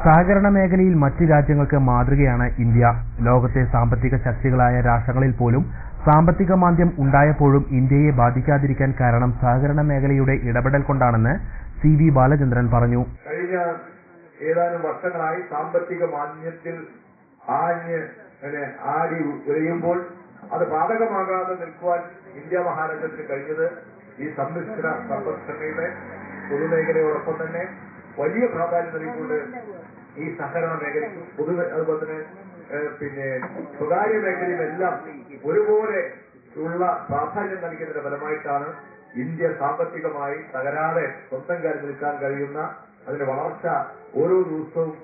സഹകരണ മേഖലയിൽ മറ്റ് രാജ്യങ്ങൾക്ക് മാതൃകയാണ് ഇന്ത്യ. ലോകത്തെ സാമ്പത്തിക ശക്തികളായ രാഷ്ട്രങ്ങളിൽ പോലും സാമ്പത്തിക മാന്ദ്യം ഉണ്ടായപ്പോഴും ഇന്ത്യയെ ബാധിക്കാതിരിക്കാൻ കാരണം സഹകരണ മേഖലയുടെ ഇടപെടൽ കൊണ്ടാണെന്ന് CB ബാലചന്ദ്രൻ പറഞ്ഞു. കഴിഞ്ഞ ഏതാനും വർഷങ്ങളായി സാമ്പത്തിക മാന്ദ്യത്തിൽ ആടി ഉലയുമ്പോൾ അത് ബാധകമാകാതെ നിൽക്കുവാൻ ഇന്ത്യ മഹാരാജ്യത്തിന് കഴിഞ്ഞത് ഈ സമ്മിശ്ര സമ്പദ്ഘടനയുടെ പൊതുമേഖലയോടൊപ്പം തന്നെ വലിയ പ്രാധാന്യം നൽകിക്കൊണ്ട് ഈ സഹകരണ മേഖലയ്ക്കും പൊതുവെ അതുപോലെ തന്നെ സ്വകാര്യ മേഖലയിലെല്ലാം ഒരുപോലെ ഉള്ള പ്രാധാന്യം നൽകിയതിന്റെ ഫലമായിട്ടാണ് ഇന്ത്യ സാമ്പത്തികമായി തകരാതെ സ്വന്തം കാര്യം നിൽക്കാൻ കഴിയുന്ന, അതിന്റെ വളർച്ച ഓരോ ദിവസവും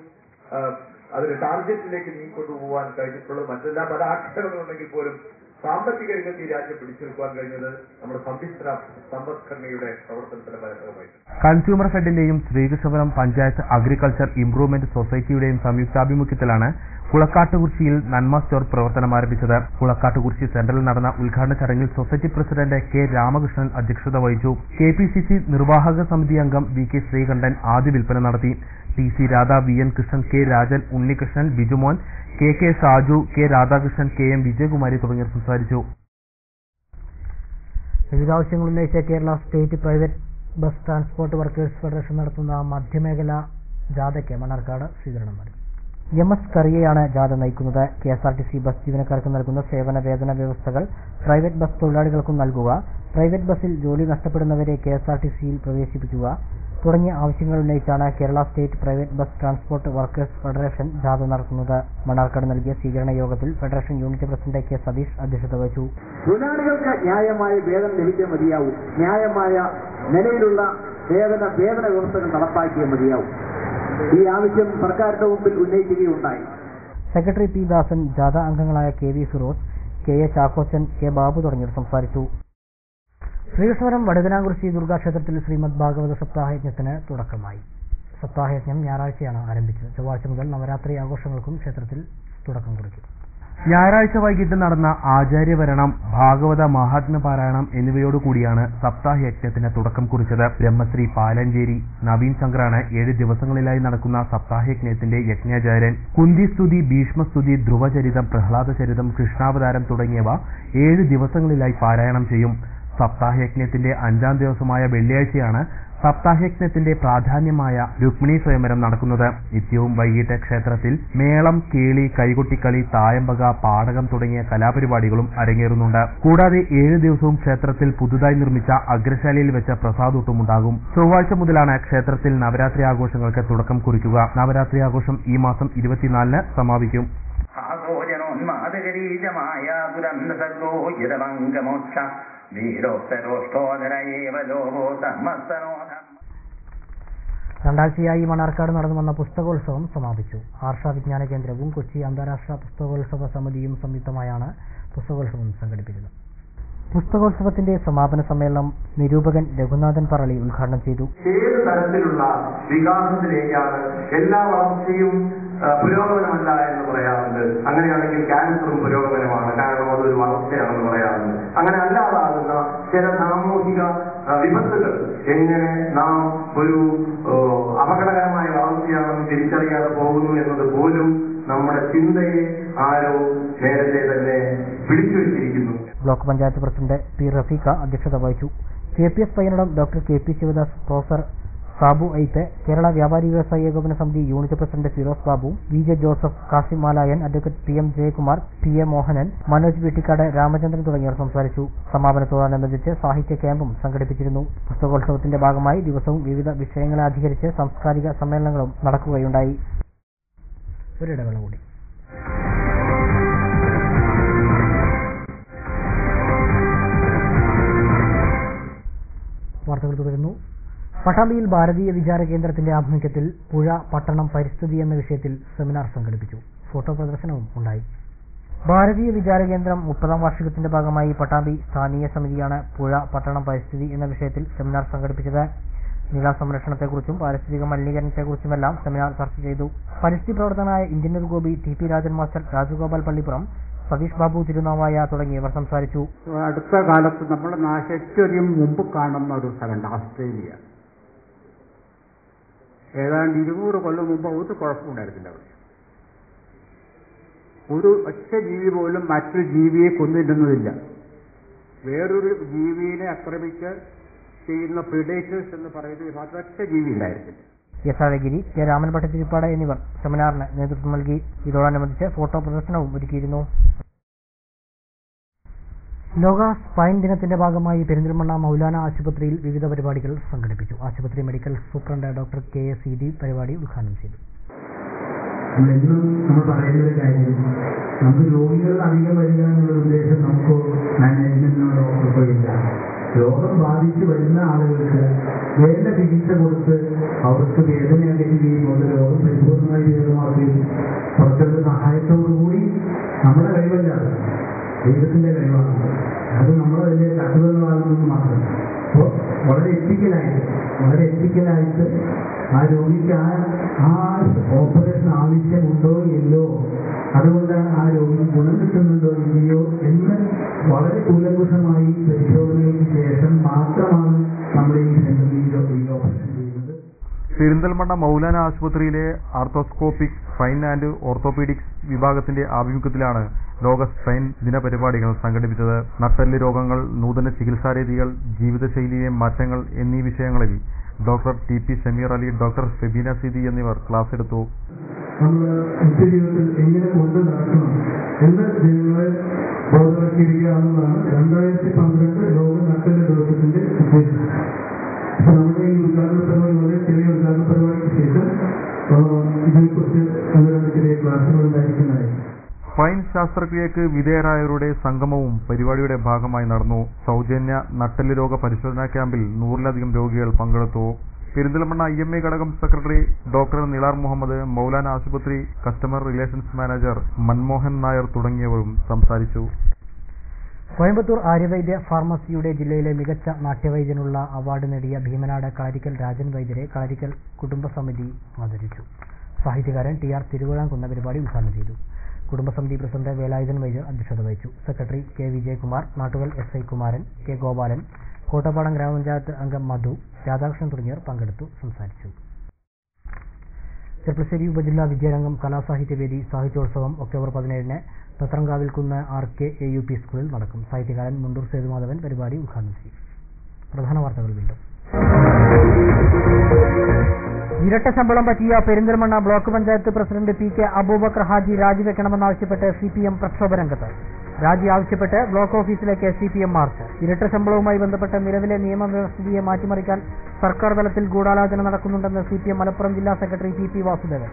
അതിന്റെ ടാർഗറ്റിലേക്ക് നീങ്ങിക്കൊണ്ടുപോകാൻ കഴിഞ്ഞിട്ടുള്ളത്. മറ്റെല്ലാ പല ആക്ഷേപങ്ങളുണ്ടെങ്കിൽ പോലും സാമ്പത്തിക രംഗത്ത് ഈ രാജ്യം പിടിച്ചെടുക്കുവാൻ കഴിഞ്ഞത് നമ്മുടെ സമ്മിശ്ര സമ്പദ്ഘടനയുടെ പ്രവർത്തനത്തിന്റെ ഫലമായി. കൺസ്യൂമർ ഫെഡിന്റെയും ശ്രീകൃഷ്ണപുരം പഞ്ചായത്ത് അഗ്രികൾച്ചർ ഇംപ്രൂവ്മെന്റ് സൊസൈറ്റിയുടെയും സംയുക്താഭിമുഖ്യത്തിലാണ് കുളക്കാട്ടുകുറിശ്ശിയിൽ നന്മ സ്റ്റോർ പ്രവർത്തനം ആരംഭിച്ചത്. കുളക്കാട്ടുകുറിശ്ശി സെന്ററിൽ നടന്ന ഉദ്ഘാടന ചടങ്ങിൽ സൊസൈറ്റി പ്രസിഡന്റ് K രാമകൃഷ്ണൻ അധ്യക്ഷത വഹിച്ചു. KPCC നിർവാഹക സമിതി അംഗം VK ശ്രീകണ്ഠൻ ആദ്യ വിൽപ്പന നടത്തി. TC Radha, VN Krishnan, K Rajan, Unnikrishnan, Bijumon, KK Shaju, K Radhakrishnan, KM Vijayakumari തുടങ്ങിയവർ സംസാരിച്ചു. വിവിധ ആവശ്യങ്ങൾ ഉന്നയിച്ച Kerala state private bus transport workers federation നടത്തുന്ന മധ്യമേഖല ജാഥയ്ക്ക് മണ്ണാർക്കാട് സ്വീകരണം നൽകി. MS കറിയയാണ് ജാഥ നയിക്കുന്നത്. KSRTC ബസ് ജീവനക്കാർക്ക് നൽകുന്ന സേവന വേതന വ്യവസ്ഥകൾ പ്രൈവറ്റ് ബസ് തൊഴിലാളികൾക്കും നൽകുക, പ്രൈവറ്റ് ബസ്സിൽ ജോലി നഷ്ടപ്പെടുന്നവരെ KSRTCയിൽ പ്രവേശിപ്പിക്കുക തുടങ്ങിയ ആവശ്യങ്ങൾ ഉന്നയിച്ചാണ് Kerala state private bus transport workers federation ജാഥ നടത്തുന്നത്. മണ്ണാർക്കാട് നൽകിയ സ്വീകരണ യോഗത്തിൽ federation unit president K Satheesh അധ്യക്ഷത വഹിച്ചു. തൊഴിലാളികൾക്ക് ന്യായമായ വേതനം ലഭിക്കാൻ മതിയാവും, ന്യായമായ നിലയിലുള്ള വേതന വ്യവസ്ഥകൾ നടപ്പാക്കിയേ മതിയാവും. ഈ ആവശ്യം സർക്കാരിന്റെ മുമ്പിൽ ഉന്നയിക്കുകയുണ്ടായി. സെക്രട്ടറി P ദാസൻ, ജാഥ അംഗങ്ങളായ KV Firoz, KA Chackochan, K Babu തുടങ്ങിയവർ സംസാരിച്ചു. ശ്രീകൃഷ്ണപുരം വടകനാകുറിശ്ശി ദുർഗാക്ഷേത്രത്തിൽ ശ്രീമദ് ഭാഗവത സപ്താഹയജ്ഞത്തിന് തുടക്കമായി. സപ്താഹയജ്ഞം ഞായറാഴ്ചയാണ് ആരംഭിച്ചത്. ചൊവ്വാഴ്ച മുതൽ നവരാത്രി ആഘോഷങ്ങൾക്കും ക്ഷേത്രത്തിൽ തുടക്കം കുറിക്കും. ഞായറാഴ്ച വൈകിട്ട് നടന്ന ആചാര്യവരണം, ഭാഗവത മഹാത്മ്യ പാരായണം എന്നിവയോടുകൂടിയാണ് സപ്താഹയജ്ഞത്തിന് തുടക്കം കുറിച്ചത്. ബ്രഹ്മശ്രീ പാലഞ്ചേരി നവീൻ ശങ്കറാണ് 7 ദിവസങ്ങളിലായി നടക്കുന്ന സപ്താഹയജ്ഞത്തിന്റെ യജ്ഞാചാര്യൻ. കുന്തിസ്തുതി, ഭീഷ്മസ്തുതി, ധ്രുവചരിതം, പ്രഹ്ലാദചരിതം, കൃഷ്ണാവതാരം തുടങ്ങിയവ 7 ദിവസങ്ങളിലായി പാരായണം ചെയ്യും. സപ്താഹയജ്ഞത്തിന്റെ 5ാം ദിവസമായ വെള്ളിയാഴ്ചയാണ് സപ്താഹയജ്ഞത്തിന്റെ പ്രാധാന്യമായ രുക്മിണി സ്വയംവരം നടക്കുന്നത്. നിത്യവും വൈകിട്ട് ക്ഷേത്രത്തിൽ മേളം, കേളി, കൈകൊട്ടിക്കളി, തായമ്പക, പാടകം തുടങ്ങിയ കലാപരിപാടികളും അരങ്ങേറുന്നുണ്ട്. കൂടാതെ 7 ദിവസവും ക്ഷേത്രത്തിൽ പുതുതായി നിർമ്മിച്ച അഗ്രശാലയിൽ വെച്ച പ്രസാദൂട്ടുമുണ്ടാകും. ചൊവ്വാഴ്ച മുതലാണ് ക്ഷേത്രത്തിൽ നവരാത്രി ആഘോഷങ്ങൾക്ക് തുടക്കം കുറിക്കുക. നവരാത്രി ആഘോഷം ഈ മാസം 24-ന് സമാപിക്കും. രണ്ടാഴ്ചയായി മണ്ണാർക്കാട് നടന്നു വന്ന പുസ്തകോത്സവം സമാപിച്ചു. ആർഷ വിജ്ഞാന കേന്ദ്രവും കൊച്ചി അന്താരാഷ്ട്ര പുസ്തകോത്സവ സമിതിയും സംയുക്തമായാണ് പുസ്തകോത്സവം സംഘടിപ്പിച്ചത്. പുസ്തകോത്സവത്തിന്റെ സമാപന സമ്മേളനം നിരൂപകൻ രഘുനാഥൻ പറളി ഉദ്ഘാടനം ചെയ്തു. ഏത് തരത്തിലുള്ള വികാസത്തിലേക്കാണ് എല്ലാ വളർച്ചയും പുരോഗമനമല്ല എന്ന് പറയാറുണ്ട്. അങ്ങനെയാണെങ്കിൽ ക്യാൻസറും പുരോഗമനമാണ്, കാരണം അതൊരു വളർച്ചയാണെന്ന് പറയാറുണ്ട്. അങ്ങനെ അല്ലാതാകുന്ന ചില സാമൂഹിക വിപത്തുകൾ എങ്ങനെ നാം ഒരു അപകടകരമായ വളർച്ചയാണെന്ന് തിരിച്ചറിയാതെ പോകുന്നു എന്നത് പോലും നമ്മുടെ ചിന്തയെ ആരോ നേരത്തെ തന്നെ പിടിച്ചു വെച്ചിരിക്കുന്നു. Block panchayat president P Rafeeq അധ്യക്ഷത വഹിച്ചു. KPS Payyanadam doctor KP Sivadas, professor Sabu Aithe, Kerala Vyapari Vyavasayi Ekopana Samithi unit president Firoz Babu, VJ Joseph, Kasim Malayan, advocate PM Jayakumar, PA Mohanan, Manoj Veettikkad, Ramachandran തുടങ്ങിയവർ സംസാരിച്ചു. സമാപനത്തോടനുബന്ധിച്ച് സാഹിത്യ ക്യാമ്പും സംഘടിപ്പിച്ചിരുന്നു. പുസ്തകോത്സവത്തിന്റെ ഭാഗമായി ദിവസവും വിവിധ വിഷയങ്ങളെ അധികരിച്ച് സാംസ്കാരിക സമ്മേളനങ്ങളും നടക്കുകയുണ്ടായി. ഒരിടവേള കൂടി. വാർത്തകൾ തുടരുന്നു. പട്ടാമ്പിയിൽ ഭാരതീയ വിചാര കേന്ദ്രത്തിന്റെ ആഭിമുഖ്യത്തിൽ പുഴ, പട്ടണം, പരിസ്ഥിതി എന്ന വിഷയത്തിൽ സെമിനാർ സംഘടിപ്പിച്ചു. ഫോട്ടോ പ്രദർശനവും ഉണ്ടായി. ഭാരതീയ വിചാര കേന്ദ്രം 30ാം വാർഷികത്തിന്റെ ഭാഗമായി പട്ടാമ്പി സ്ഥാനീയ സമിതിയാണ് പുഴ, പട്ടണം, പരിസ്ഥിതി എന്ന വിഷയത്തിൽ സെമിനാർ സംഘടിപ്പിച്ചത്. നില സംരക്ഷണത്തെക്കുറിച്ചും പാരിസ്ഥിതിക മലിനീകരണത്തെക്കുറിച്ചുമെല്ലാം സെമിനാർ ചർച്ച ചെയ്തു. പരിസ്ഥിതി പ്രവർത്തകനായ engineer Gopi, TP Rajan master, Rajagopal Pallippuram, Satheesh Babu Tirunavaya തുടങ്ങിയവർ സംസാരിച്ചു. അടുത്ത കാലത്ത് നമ്മുടെ ഏറ്റവും മുമ്പ് കാണുന്ന ഒരു സ്ഥലമുണ്ട്, ഓസ്ട്രേലിയ. ഏതാണ്ട് 200 കൊല്ലം മുമ്പ് ഒരു കുഴപ്പമുണ്ടായിരുന്നില്ല അവിടെ. ഒരു ഒറ്റ ജീവി പോലും മറ്റൊരു ജീവിയെ കൊന്നിരുന്നതില്ല. വേറൊരു ജീവിയെ ആക്രമിച്ച് ചെയ്യുന്ന പ്രിഡേറ്റേഴ്സ് എന്ന് പറയുന്നത് ഒറ്റ ജീവി ഉണ്ടായിരുന്നില്ല. S. അഴഗിരി, K. രാമൻ ഭട്ടതിരിപ്പാട് എന്നിവർ സെമിനാറിന് നേതൃത്വം നൽകി. ഇതോടനുബന്ധിച്ച് ഫോട്ടോ പ്രദർശനവും ഒരുക്കിയിരുന്നു. ലോക സ്പൈൻ ദിനത്തിന്റെ ഭാഗമായി പെരിന്തൽമണ്ണ മൗലാന ആശുപത്രിയിൽ വിവിധ പരിപാടികൾ സംഘടിപ്പിച്ചു. ആശുപത്രി medical superintendent doctor KS ED പരിപാടി ഉദ്ഘാടനം ചെയ്തു. നമ്മൾ പറയുന്ന ഒരു കാര്യം, നമുക്ക് രോഗികൾ അധികം വരിക എന്നുള്ള ഉദ്ദേശം നമുക്ക് മാനേജ്മെന്റിനോട് ഓർക്കുകയില്ല. രോഗം ബാധിച്ച് വരുന്ന ആളുകൾക്ക് വേണ്ട ചികിത്സ കൊടുത്ത് അവർക്ക് വേദന അകറ്റുകയും അത് രോഗം പരിപൂർണമായി ഭേദമാക്കുകയും പുറത്തുള്ള സഹായത്തോടുകൂടി നമ്മുടെ കഴിവല്ല, ദൈവത്തിന്റെ കഴിവാണ്. അത് നമ്മൾ അതിന്റെ കഴിവുകളാണെന്ന് മാത്രം. അപ്പോൾ വളരെ എത്തിക്കലായിട്ട് ആ രോഗിക്ക് ആ ഓപ്പറേഷൻ ആവശ്യമുണ്ടോ ഇല്ലോ, അതുകൊണ്ടാണ് ആ രോഗിക്ക് ഗുണം കിട്ടുന്നുണ്ടോ ഇല്ലയോ എന്ന് വളരെ കൂലങ്കുഷമായി പരിശോധനയ്ക്ക് ശേഷം മാത്രമാണ് നമ്മുടെ ഈ സെന്ററിൽ ഓപ്പറേഷൻ ചെയ്യുന്നത്. പെരിന്തൽമണ്ണ മൗലാന ആശുപത്രിയിലെ ആർത്തോസ്കോപ്പിക് സ്പൈൻ ആൻഡ് ഓർത്തോപീഡിക്സ് വിഭാഗത്തിന്റെ ആഭിമുഖ്യത്തിലാണ് ലോക സ്പൈൻ ദിനപരിപാടികൾ സംഘടിപ്പിച്ചത്. നട്ടെല്ല് രോഗങ്ങൾ, നൂതന ചികിത്സാരീതികൾ, ജീവിതശൈലിയിലെ മാറ്റങ്ങൾ എന്നീ വിഷയങ്ങളിൽ doctor TP Shameer Ali, doctor Febeena Sidi എന്നിവർ ക്ലാസ് എടുത്തു. ജീവിതത്തിൽ എങ്ങനെ കൊണ്ട് നടക്കണം എന്ന് ജനങ്ങളെ ബോധവൽക്കരിക്കുക എന്നതാണ് 2012 ലോക നട്ടെല്ല് ദിവസത്തിന്റെ ഉദ്ദേശം. നമ്മുടെ ഈ ഉദ്ഘാടന പരിപാടി വളരെ ചെറിയ ഉദ്ഘാടന പരിപാടിക്ക് ശേഷം ഇതിനെക്കുറിച്ച് ചെറിയ ക്ലാസുകൾ ഉണ്ടായിരിക്കുന്നതായി. സ്പൈൻ ശസ്ത്രക്രിയക്ക് വിധേയരായവരുടെ സംഗമവും പരിപാടിയുടെ ഭാഗമായി നടന്നു. സൗജന്യ നട്ടെല്ല് രോഗ പരിശോധനാ ക്യാമ്പിൽ 100-ലധികം രോഗികൾ പങ്കെടുത്തു. പെരിന്തൽമണ്ണ IMA ഘടകം സെക്രട്ടറി ഡോക്ടർ നിലാർ മുഹമ്മദ്, മൗലാന ആശുപത്രി customer relations manager Manmohan Nair തുടങ്ങിയവരും സംസാരിച്ചു. കോയമ്പത്തൂർ ആര്യവൈദ്യ ഫാർമസിയുടെ ജില്ലയിലെ മികച്ച നാട്യവൈദ്യനുള്ള അവാർഡ് നേടിയ ഭീമനാട് കളരിക്കൽ രാജൻ വൈദ്യരെ കളരിക്കൽ കുടുംബസമിതി ആദരിച്ചു. സാഹിത്യകാരൻ TR തിരുവിഴാംകുന്ന പരിപാടി ഉദ്ഘാടനം ചെയ്തു. കുടുംബസമിതി പ്രസിഡന്റ് വേലായുധൻ വൈദ്യർ അധ്യക്ഷത വഹിച്ചു. Secretary K. Vijayakumar, Nattukal SI Kumaran, K. Gopalan, Kottappadam ഗ്രാമപഞ്ചായത്ത് അംഗം മധു, രാധാകൃഷ്ണൻ തുടങ്ങിയവർ പങ്കെടുത്തു സംസാരിച്ചു. ചെർപ്പശ്ശേരി ഉപജില്ലാ വിദ്യാരംഗം കലാസാഹിത്യവേദി സാഹിത്യോത്സവം ഒക്ടോബർ 17-ന് പത്രങ്കാവിൽ കുന്ന് RK AUP സ്കൂളിൽ നടക്കും. സാഹിത്യകാരൻ മുണ്ടൂർ സേതുമാധവൻ പരിപാടി ഉദ്ഘാടനം ചെയ്യും. പ്രധാന വാർത്തകൾ വീണ്ടും. ഇരട്ട ശമ്പളം പറ്റിയ Perinthalmanna block panchayat president PK Aboobacker Haji രാജിവെക്കണമെന്നാവശ്യപ്പെട്ട് CPM പ്രക്ഷോഭ രംഗത്ത്. രാജി ആവശ്യപ്പെട്ട് ബ്ലോക്ക് ഓഫീസിലേക്ക് CPM മാർച്ച്. ഇരട്ട ശമ്പളവുമായി ബന്ധപ്പെട്ട് നിലവിലെ നിയമവ്യവസ്ഥിതിയെ മാറ്റിമറിക്കാൻ സർക്കാർ തലത്തിൽ ഗൂഢാലോചന നടക്കുന്നുണ്ടെന്ന് CPM മലപ്പുറം ജില്ലാ സെക്രട്ടറി PP വാസുദേവൻ.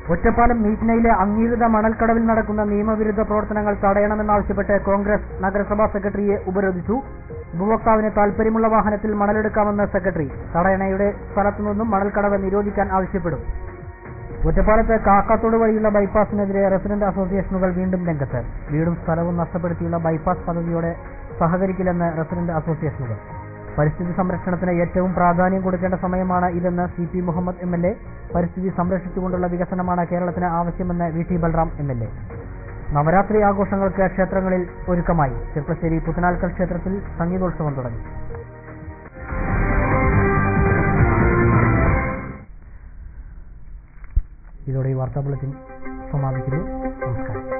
ഒറ്റപ്പാലം മീറ്റ്നയിലെ അംഗീകൃത മണൽക്കടവിൽ നടക്കുന്ന നിയമവിരുദ്ധ പ്രവർത്തനങ്ങൾ തടയണമെന്നാവശ്യപ്പെട്ട് കോൺഗ്രസ് നഗരസഭാ സെക്രട്ടറിയെ ഉപരോധിച്ചു. ഉപഭോക്താവിന് താൽപര്യമുള്ള വാഹനത്തിൽ മണലെടുക്കാമെന്ന് സെക്രട്ടറി. തടയണയുടെ സ്ഥലത്തുനിന്നും മണൽക്കടവ് നിരോധിക്കാൻ ആവശ്യപ്പെടും. ഒറ്റപ്പാലത്ത് കാക്കാത്തോട് വഴിയുള്ള ബൈപ്പാസിനെതിരെ റെസിഡന്റ് അസോസിയേഷനുകൾ വീണ്ടും രംഗത്ത്. വീടും സ്ഥലവും നഷ്ടപ്പെടുത്തിയുള്ള ബൈപ്പാസ് പദ്ധതിയോടെ സഹകരിക്കില്ലെന്ന് റെസിഡന്റ് അസോസിയേഷനുകൾ. പരിസ്ഥിതി സംരക്ഷണത്തിന് ഏറ്റവും പ്രാധാന്യം കൊടുക്കേണ്ട സമയമാണ് ഇതെന്ന് CP മുഹമ്മദ് MLA. പരിസ്ഥിതി സംരക്ഷിച്ചുകൊണ്ടുള്ള വികസനമാണ് കേരളത്തിന് ആവശ്യമെന്ന് VT ബൽറാം MLA. നവരാത്രി ആഘോഷങ്ങൾക്ക് ക്ഷേത്രങ്ങളിൽ ഒരുക്കമായി. ചെർപ്പശ്ശേരി പുത്തനാൽക്കൽ ക്ഷേത്രത്തിൽ സംഗീതോത്സവം തുടങ്ങി. ഇതോടെ ഈ വാർത്താ ബുള്ളറ്റിൻ സമാപിക്കുന്നു. നമസ്കാരം.